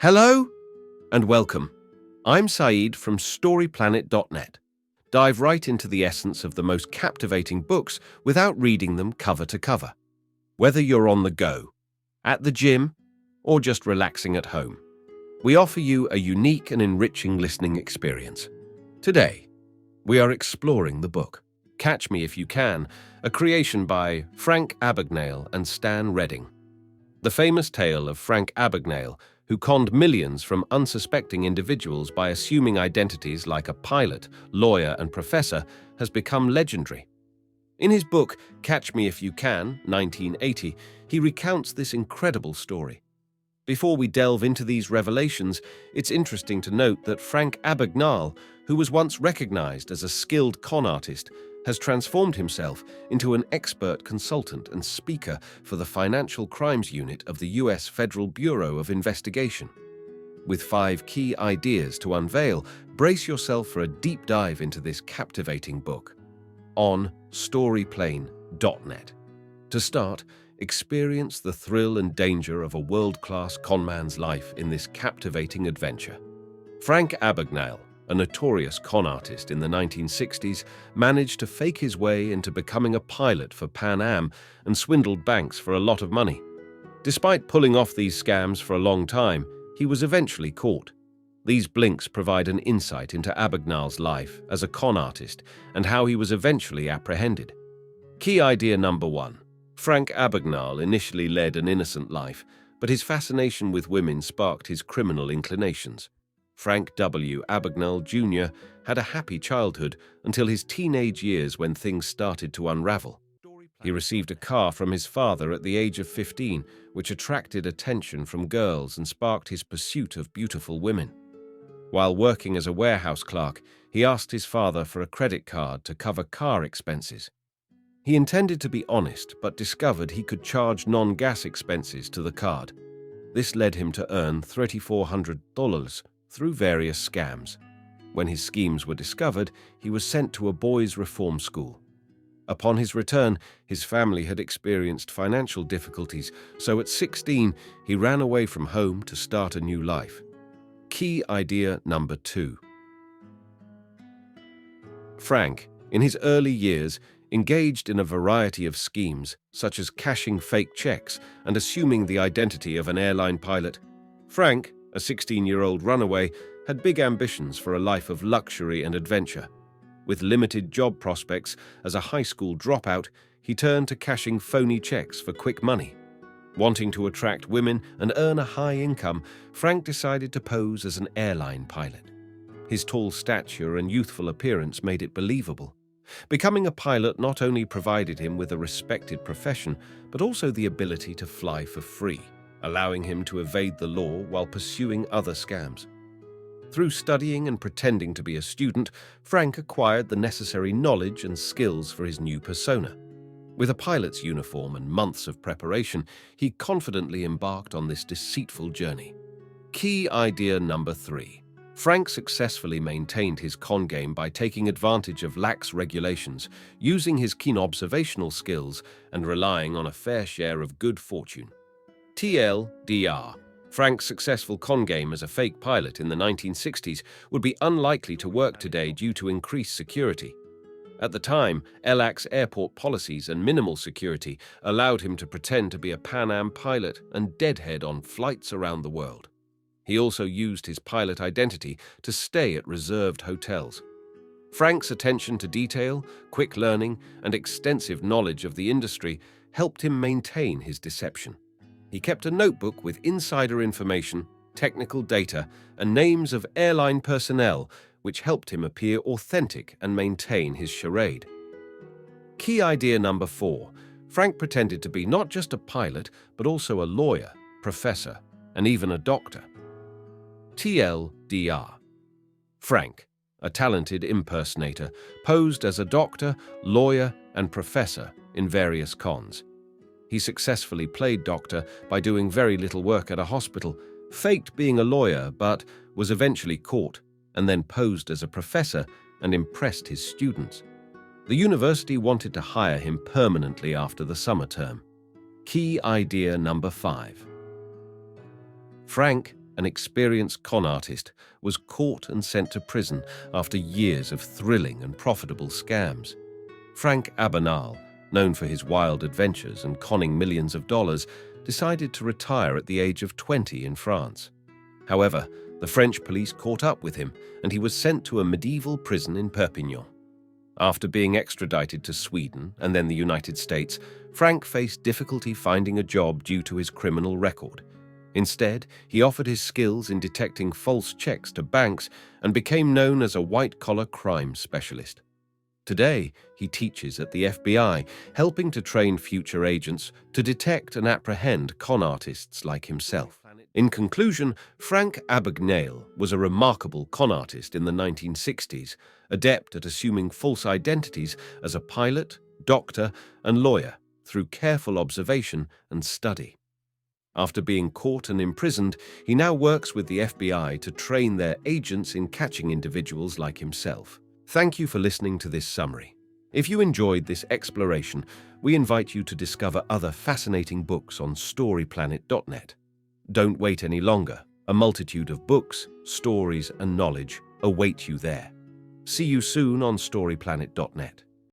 Hello and welcome. I'm Saeed from story.Planet.net. Dive right into the essence of the most captivating books without reading them cover to cover. Whether you're on the go, at the gym, or just relaxing at home, we offer you a unique and enriching listening experience. Today, we are exploring the book Catch Me If You Can, a creation by Frank Abagnale and Stan Redding. The famous tale of Frank Abagnale, who conned millions from unsuspecting individuals by assuming identities like a pilot, lawyer, and professor, has become legendary. In his book, Catch Me If You Can, 1980, he recounts this incredible story. Before we delve into these revelations, it's interesting to note that Frank Abagnale, who was once recognized as a skilled con artist, has transformed himself into an expert consultant and speaker for the Financial Crimes Unit of the U.S. Federal Bureau of Investigation. With 5 key ideas to unveil, brace yourself for a deep dive into this captivating book on story.Planet.net. To start, experience the thrill and danger of a world-class conman's life in this captivating adventure. Frank Abagnale, a notorious con artist in the 1960s, managed to fake his way into becoming a pilot for Pan Am and swindled banks for a lot of money. Despite pulling off these scams for a long time, he was eventually caught. These blinks provide an insight into Abagnale's life as a con artist and how he was eventually apprehended. Key idea number 1. Frank Abagnale initially led an innocent life, but his fascination with women sparked his criminal inclinations. Frank W. Abagnale Jr. had a happy childhood until his teenage years when things started to unravel. He received a car from his father at the age of 15, which attracted attention from girls and sparked his pursuit of beautiful women. While working as a warehouse clerk, he asked his father for a credit card to cover car expenses. He intended to be honest, but discovered he could charge non-gas expenses to the card. This led him to earn $3,400 through various scams. When his schemes were discovered, he was sent to a boys' reform school. Upon his return, his family had experienced financial difficulties, so at 16, he ran away from home to start a new life. Key idea number 2. Frank, in his early years, engaged in a variety of schemes, such as cashing fake checks and assuming the identity of an airline pilot. Frank, a 16-year-old runaway, had big ambitions for a life of luxury and adventure. With limited job prospects as a high school dropout, he turned to cashing phony checks for quick money. Wanting to attract women and earn a high income, Frank decided to pose as an airline pilot. His tall stature and youthful appearance made it believable. Becoming a pilot not only provided him with a respected profession, but also the ability to fly for free, allowing him to evade the law while pursuing other scams. Through studying and pretending to be a student, Frank acquired the necessary knowledge and skills for his new persona. With a pilot's uniform and months of preparation, he confidently embarked on this deceitful journey. Key idea number 3. Frank successfully maintained his con game by taking advantage of lax regulations, using his keen observational skills, and relying on a fair share of good fortune. TLDR. Frank's successful con game as a fake pilot in the 1960s would be unlikely to work today due to increased security. At the time, LAX airport policies and minimal security allowed him to pretend to be a Pan Am pilot and deadhead on flights around the world. He also used his pilot identity to stay at reserved hotels. Frank's attention to detail, quick learning, and extensive knowledge of the industry helped him maintain his deception. He kept a notebook with insider information, technical data, and names of airline personnel, which helped him appear authentic and maintain his charade. Key idea number 4. Frank pretended to be not just a pilot, but also a lawyer, professor, and even a doctor. TLDR. Frank, a talented impersonator, posed as a doctor, lawyer, and professor in various cons. He successfully played doctor by doing very little work at a hospital, faked being a lawyer but was eventually caught, and then posed as a professor and impressed his students. The university wanted to hire him permanently after the summer term. Key idea number 5. Frank an experienced con artist, was caught and sent to prison after years of thrilling and profitable scams. Frank Abagnale, known for his wild adventures and conning millions of dollars, decided to retire at the age of 20 in France. However, the French police caught up with him, and he was sent to a medieval prison in Perpignan. After being extradited to Sweden and then the United States, Frank faced difficulty finding a job due to his criminal record. Instead, he offered his skills in detecting false checks to banks and became known as a white-collar crime specialist. Today, he teaches at the FBI, helping to train future agents to detect and apprehend con artists like himself. In conclusion, Frank Abagnale was a remarkable con artist in the 1960s, adept at assuming false identities as a pilot, doctor, and lawyer through careful observation and study. After being caught and imprisoned, he now works with the FBI to train their agents in catching individuals like himself. Thank you for listening to this summary. If you enjoyed this exploration, we invite you to discover other fascinating books on story.Planet.net. Don't wait any longer. A multitude of books, stories, and knowledge await you there. See you soon on story.Planet.net.